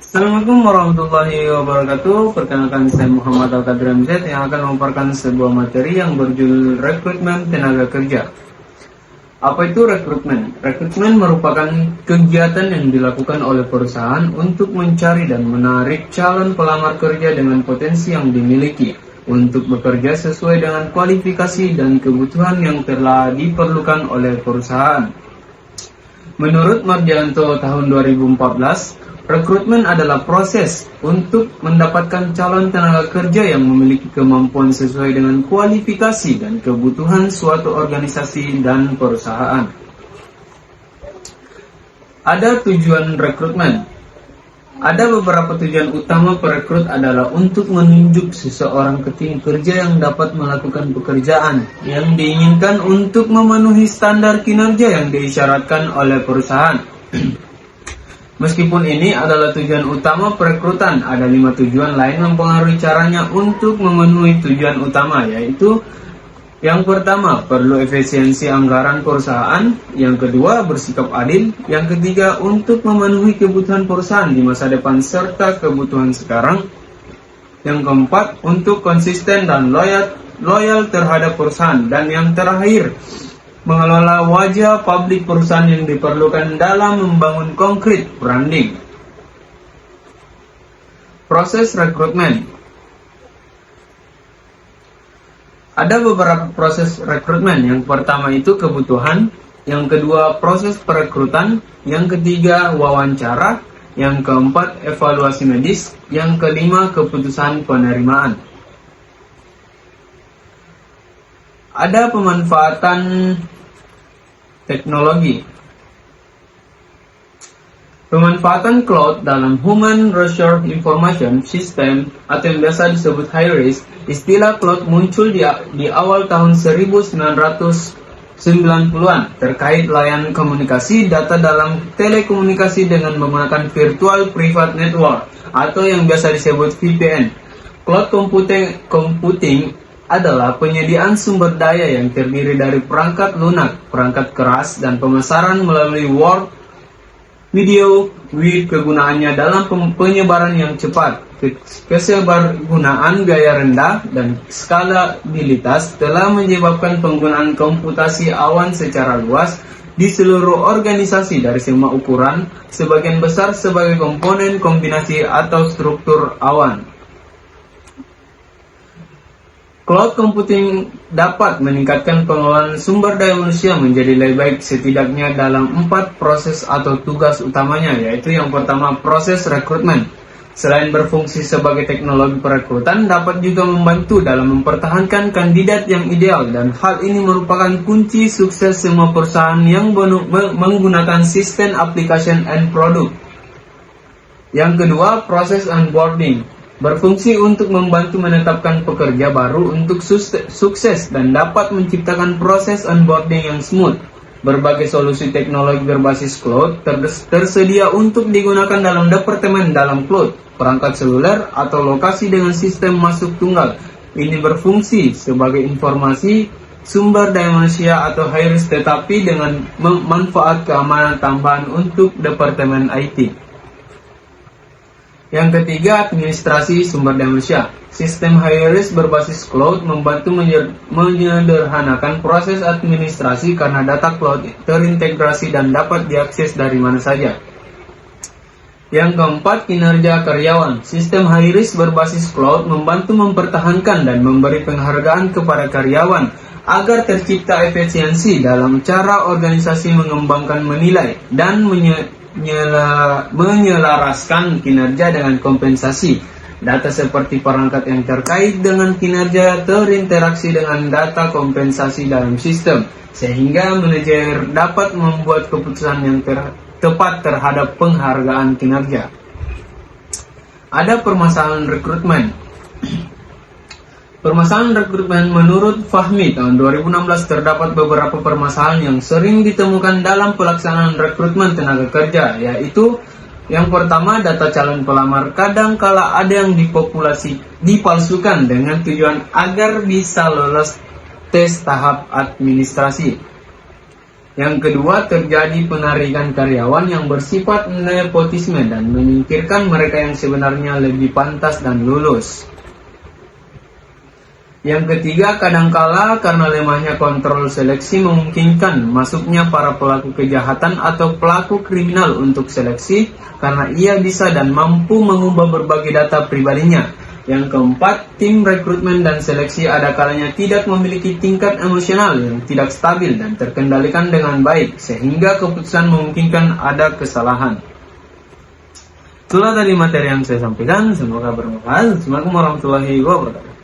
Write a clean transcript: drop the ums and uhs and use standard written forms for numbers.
Assalamualaikum warahmatullahi wabarakatuh. Perkenalkan, saya Muhammad Al-Qadir MZ yang akan memaparkan sebuah materi yang berjudul rekrutmen tenaga kerja. Apa itu rekrutmen? Rekrutmen merupakan kegiatan yang dilakukan oleh perusahaan untuk mencari dan menarik calon pelamar kerja dengan potensi yang dimiliki untuk bekerja sesuai dengan kualifikasi dan kebutuhan yang telah diperlukan oleh perusahaan. Menurut Mardianto tahun 2014, rekrutmen adalah proses untuk mendapatkan calon tenaga kerja yang memiliki kemampuan sesuai dengan kualifikasi dan kebutuhan suatu organisasi dan perusahaan. Ada tujuan rekrutmen. Ada beberapa tujuan utama perekrut adalah untuk menunjuk seseorang ke tim kerja yang dapat melakukan pekerjaan yang diinginkan untuk memenuhi standar kinerja yang diisyaratkan oleh perusahaan. Meskipun ini adalah tujuan utama perekrutan, ada 5 tujuan lain mempengaruhi caranya untuk memenuhi tujuan utama, yaitu yang pertama, perlu efisiensi anggaran perusahaan. Yang kedua, bersikap adil. Yang ketiga, untuk memenuhi kebutuhan perusahaan di masa depan serta kebutuhan sekarang. Yang keempat, untuk konsisten dan loyal terhadap perusahaan. Dan yang terakhir, mengelola wajah publik perusahaan yang diperlukan dalam membangun konkret branding. Proses rekrutmen. Ada beberapa proses rekrutmen. Yang pertama itu kebutuhan, yang kedua proses perekrutan, yang ketiga wawancara, yang keempat evaluasi medis, yang kelima keputusan penerimaan. Ada pemanfaatan teknologi. Pemanfaatan cloud dalam Human Resource Information System atau yang biasa disebut HIRIS. Istilah cloud muncul di awal tahun 1990-an terkait layanan komunikasi data dalam telekomunikasi dengan menggunakan Virtual Private Network atau yang biasa disebut VPN. Cloud computing adalah penyediaan sumber daya yang terdiri dari perangkat lunak, perangkat keras, dan pemasaran melalui word, video, with kegunaannya dalam penyebaran yang cepat. Kesebargunaan gaya rendah dan skalabilitas telah menyebabkan penggunaan komputasi awan secara luas di seluruh organisasi dari semua ukuran, sebagian besar sebagai komponen kombinasi atau struktur awan. Cloud computing dapat meningkatkan pengelolaan sumber daya manusia menjadi lebih baik setidaknya dalam 4 proses atau tugas utamanya, yaitu yang pertama proses rekrutmen. Selain berfungsi sebagai teknologi perekrutan, dapat juga membantu dalam mempertahankan kandidat yang ideal, dan hal ini merupakan kunci sukses semua perusahaan yang menggunakan sistem application and product. Yang kedua, proses onboarding. Berfungsi untuk membantu menetapkan pekerja baru untuk sukses dan dapat menciptakan proses onboarding yang smooth. Berbagai solusi teknologi berbasis cloud tersedia untuk digunakan dalam departemen dalam cloud, perangkat seluler, atau lokasi dengan sistem masuk tunggal. Ini berfungsi sebagai informasi sumber daya manusia atau HIRIS, tetapi dengan manfaat keamanan tambahan untuk departemen IT. Yang ketiga, administrasi sumber daya manusia. Sistem HIRIS berbasis cloud membantu menyederhanakan proses administrasi karena data cloud terintegrasi dan dapat diakses dari mana saja. Yang keempat, kinerja karyawan. Sistem HIRIS berbasis cloud membantu mempertahankan dan memberi penghargaan kepada karyawan agar tercipta efisiensi dalam cara organisasi mengembangkan, menilai, dan menyelaraskan kinerja dengan kompensasi. Data seperti perangkat yang terkait dengan kinerja terinteraksi dengan data kompensasi dalam sistem, sehingga manajer dapat membuat keputusan yang tepat terhadap penghargaan kinerja. Ada permasalahan rekrutmen. Permasalahan rekrutmen menurut Fahmi tahun 2016 terdapat beberapa permasalahan yang sering ditemukan dalam pelaksanaan rekrutmen tenaga kerja, yaitu yang pertama, data calon pelamar kadang kala ada yang dipalsukan dengan tujuan agar bisa lolos tes tahap administrasi. Yang kedua, terjadi penarikan karyawan yang bersifat nepotisme dan menyingkirkan mereka yang sebenarnya lebih pantas dan lulus. Yang ketiga, kadangkala karena lemahnya kontrol seleksi memungkinkan masuknya para pelaku kejahatan atau pelaku kriminal untuk seleksi karena ia bisa dan mampu mengubah berbagai data pribadinya. Yang keempat, tim rekrutmen dan seleksi ada kalanya tidak memiliki tingkat emosional yang tidak stabil dan terkendalikan dengan baik, sehingga keputusan memungkinkan ada kesalahan. Itulah tadi materi yang saya sampaikan, semoga bermanfaat. Assalamualaikum warahmatullahi wabarakatuh.